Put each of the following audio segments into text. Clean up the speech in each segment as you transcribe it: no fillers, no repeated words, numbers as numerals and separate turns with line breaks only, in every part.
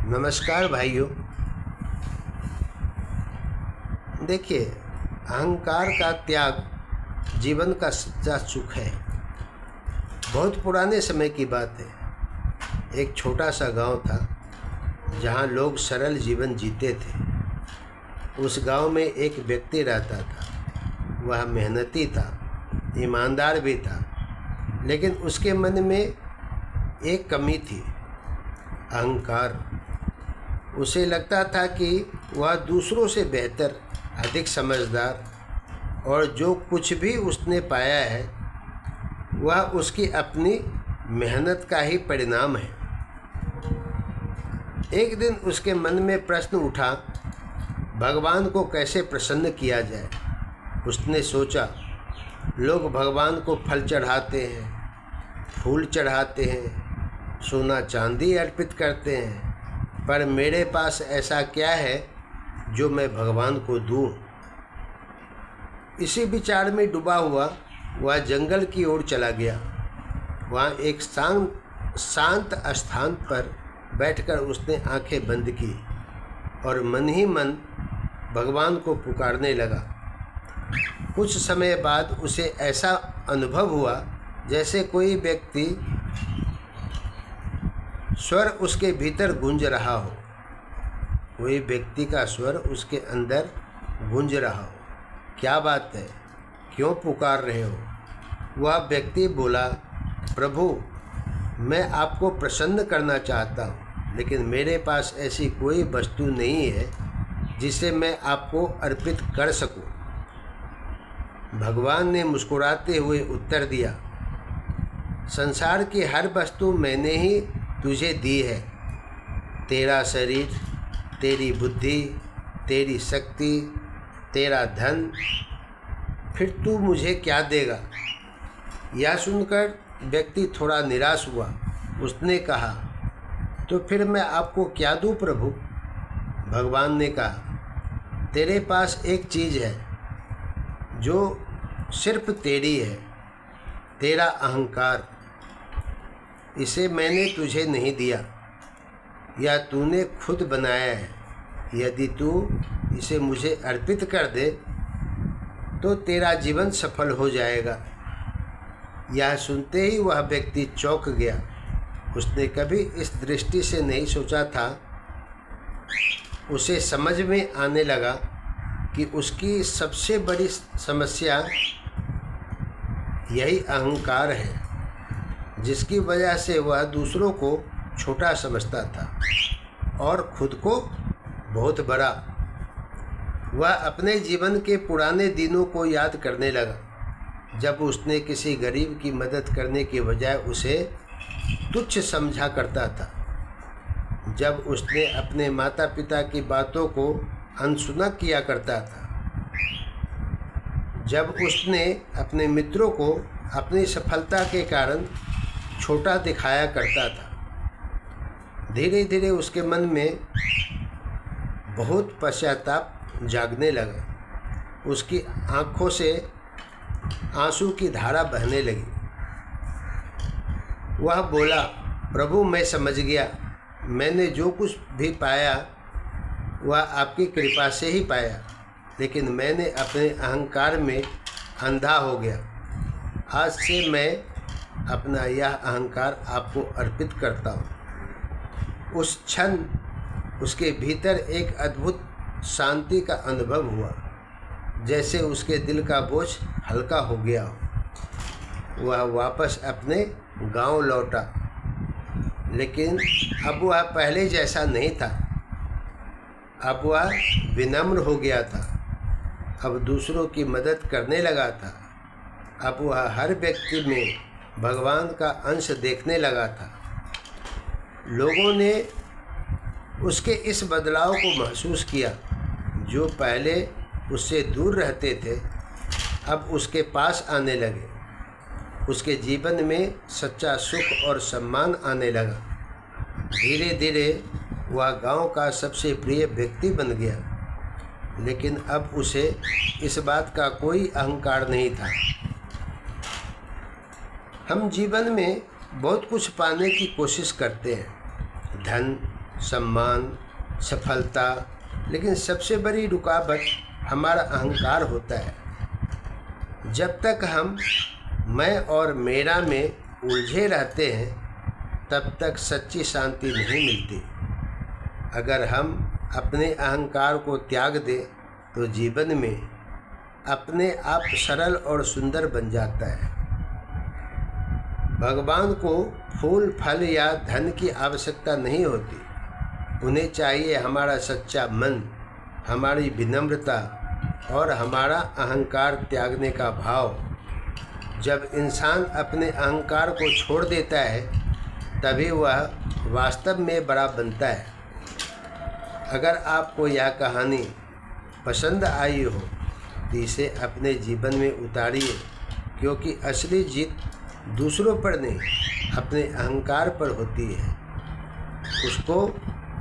नमस्कार भाइयों। देखिए, अहंकार का त्याग जीवन का सच्चा सुख है। बहुत पुराने समय की बात है। एक छोटा सा गांव था जहां लोग सरल जीवन जीते थे। उस गांव में एक व्यक्ति रहता था। वह मेहनती था, ईमानदार भी था, लेकिन उसके मन में एक कमी थी, अहंकार। उसे लगता था कि वह दूसरों से बेहतर, अधिक समझदार और जो कुछ भी उसने पाया है वह उसकी अपनी मेहनत का ही परिणाम है। एक दिन उसके मन में प्रश्न उठा, भगवान को कैसे प्रसन्न किया जाए। उसने सोचा, लोग भगवान को फल चढ़ाते हैं, फूल चढ़ाते हैं, सोना चांदी अर्पित करते हैं, पर मेरे पास ऐसा क्या है जो मैं भगवान को दूं। इसी विचार में डूबा हुआ वह जंगल की ओर चला गया। वहाँ एक शांत स्थान पर बैठकर उसने आंखें बंद की और मन ही मन भगवान को पुकारने लगा। कुछ समय बाद उसे ऐसा अनुभव हुआ जैसे कोई व्यक्ति स्वर उसके भीतर गूंज रहा हो। कोई व्यक्ति का स्वर उसके अंदर गूंज रहा हो। क्या बात है, क्यों पुकार रहे हो? वह व्यक्ति बोला, प्रभु, मैं आपको प्रसन्न करना चाहता हूँ, लेकिन मेरे पास ऐसी कोई वस्तु नहीं है जिसे मैं आपको अर्पित कर सकूं। भगवान ने मुस्कुराते हुए उत्तर दिया, संसार की हर वस्तु मैंने ही तुझे दी है। तेरा शरीर, तेरी बुद्धि, तेरी शक्ति, तेरा धन, फिर तू मुझे क्या देगा? यह सुनकर व्यक्ति थोड़ा निराश हुआ। उसने कहा, तो फिर मैं आपको क्या दूं प्रभु? भगवान ने कहा, तेरे पास एक चीज़ है जो सिर्फ तेरी है, तेरा अहंकार। इसे मैंने तुझे नहीं दिया, या तूने खुद बनाया है। यदि तू इसे मुझे अर्पित कर दे तो तेरा जीवन सफल हो जाएगा। यह सुनते ही वह व्यक्ति चौंक गया। उसने कभी इस दृष्टि से नहीं सोचा था। उसे समझ में आने लगा कि उसकी सबसे बड़ी समस्या यही अहंकार है, जिसकी वजह से वह दूसरों को छोटा समझता था और खुद को बहुत बड़ा। वह अपने जीवन के पुराने दिनों को याद करने लगा, जब उसने किसी गरीब की मदद करने के बजाय उसे तुच्छ समझा करता था, जब उसने अपने माता पिता की बातों को अनसुना किया करता था, जब उसने अपने मित्रों को अपनी सफलता के कारण छोटा दिखाया करता था। धीरे धीरे उसके मन में बहुत पश्चाताप जागने लगा। उसकी आँखों से आंसू की धारा बहने लगी। वह बोला, प्रभु, मैं समझ गया। मैंने जो कुछ भी पाया वह आपकी कृपा से ही पाया, लेकिन मैंने अपने अहंकार में अंधा हो गया। आज से मैं अपना यह अहंकार आपको अर्पित करता हूँ। उस क्षण उसके भीतर एक अद्भुत शांति का अनुभव हुआ, जैसे उसके दिल का बोझ हल्का हो गया हो। वह वापस अपने गांव लौटा, लेकिन अब वह पहले जैसा नहीं था। अब वह विनम्र हो गया था। अब दूसरों की मदद करने लगा था। अब वह हर व्यक्ति में भगवान का अंश देखने लगा था। लोगों ने उसके इस बदलाव को महसूस किया। जो पहले उससे दूर रहते थे अब उसके पास आने लगे। उसके जीवन में सच्चा सुख और सम्मान आने लगा। धीरे धीरे वह गांव का सबसे प्रिय व्यक्ति बन गया, लेकिन अब उसे इस बात का कोई अहंकार नहीं था। हम जीवन में बहुत कुछ पाने की कोशिश करते हैं, धन, सम्मान, सफलता, लेकिन सबसे बड़ी रुकावट हमारा अहंकार होता है। जब तक हम मैं और मेरा में उलझे रहते हैं तब तक सच्ची शांति नहीं मिलती। अगर हम अपने अहंकार को त्याग दें तो जीवन में अपने आप सरल और सुंदर बन जाता है। भगवान को फूल, फल या धन की आवश्यकता नहीं होती। उन्हें चाहिए हमारा सच्चा मन, हमारी विनम्रता और हमारा अहंकार त्यागने का भाव। जब इंसान अपने अहंकार को छोड़ देता है तभी वह वास्तव में बड़ा बनता है। अगर आपको यह कहानी पसंद आई हो तो इसे अपने जीवन में उतारिए, क्योंकि असली जीत दूसरों पर नहीं, अपने अहंकार पर होती है। उसको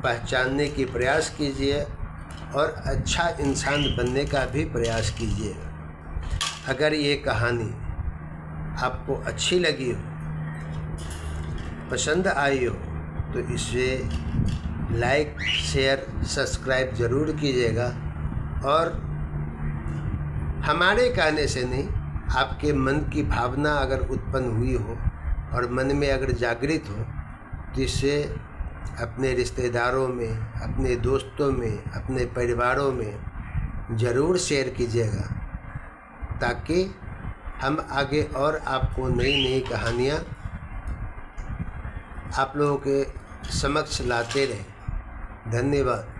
पहचानने की प्रयास कीजिए और अच्छा इंसान बनने का भी प्रयास कीजिए। अगर ये कहानी आपको अच्छी लगी हो, पसंद आई हो, तो इसे लाइक, शेयर, सब्सक्राइब ज़रूर कीजिएगा। और हमारे कहने से नहीं, आपके मन की भावना अगर उत्पन्न हुई हो और मन में अगर जागृत हो तो इसे अपने रिश्तेदारों में, अपने दोस्तों में, अपने परिवारों में ज़रूर शेयर कीजिएगा, ताकि हम आगे और आपको नई नई कहानियाँ आप लोगों के समक्ष लाते रहें। धन्यवाद।